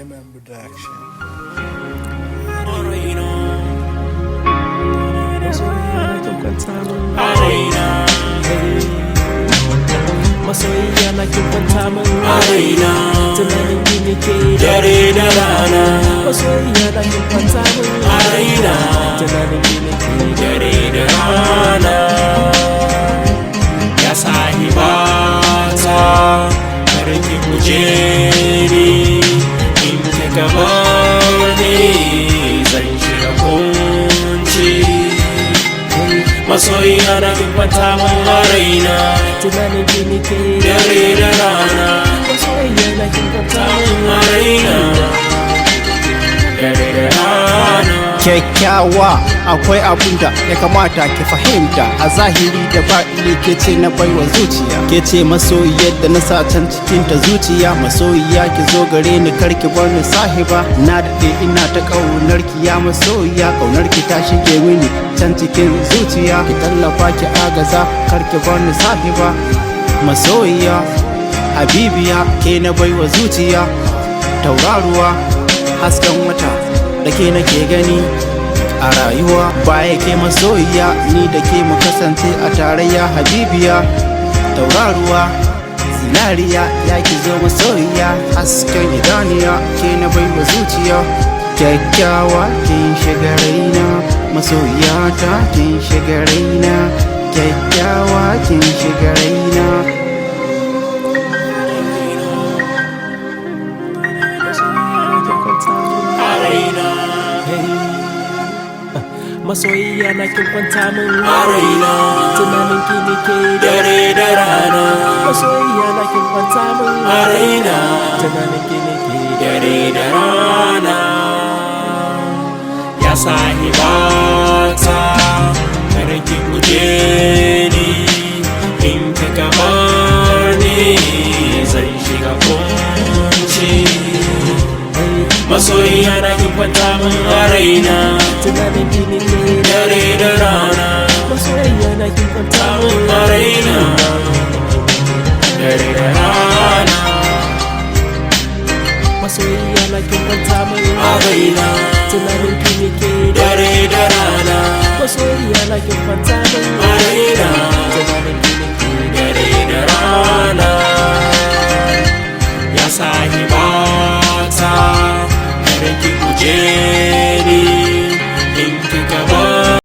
J-Man Production. Masoyiya na kin kwanta min a raina, tunanin ki nake dare da rana. Masoyiya na kin kwanta min a raina, tunanin ki nake dare da rana. Ya sahibata, kar ki guje ni, in kika bar ni zan shiga kunci. Masoyiya na kin kwanta min a raina, tunanin ki nake dare da rana. Masoyiya na kin kwanta min a raina, dare da rana. Kyakkyawa akwai abunda ya kamata ki fahimta, a zahiri da baɗini ke ce na baiwa zuciya, ke ce masoyiyar da na sa can cikin ta zuciya. Masoyiya ki zo gare ni karki bar ni sahiba, na daɗe ina ta ƙaunar ki ya masoyiya. Ƙaunar ki ta shige mini can cikin zuciya, ki tallafa ki agaza karki bar ni sahiba. Masoyiya habibiya ke na baiwa zuciya, tauraruwa hasken wata da ke nake gani a rayuwa. Baya ke masoyiya ni da ke mu kasance a tarayya. Habibiya tauraruwa zinariya ya ki zo masoyiya, hasken idaniya ke na baiwa zuciya. Kyakkyawa kin shiga raina, masoyiya ta kin shiga raina. Kyakkyawa kin shiga raina. Masoyiya na kin kwanta min a raina, tunanin ki nake dare da rana. Masoyiya na kin kwanta min a raina, tunanin ki nake dare da rana. Ya sahibata, kar ki guje ni, in kika bar ni zan shiga kunci. Masoyiya na kin kwanta min a raina, tunanin ki nake dare da rana. Masoyiya na kin kwanta min a raina, dare da rana. Masoyiya na kin kwanta min a raina, tunanin ki nake dare da rana. Masoyiya na kin kwanta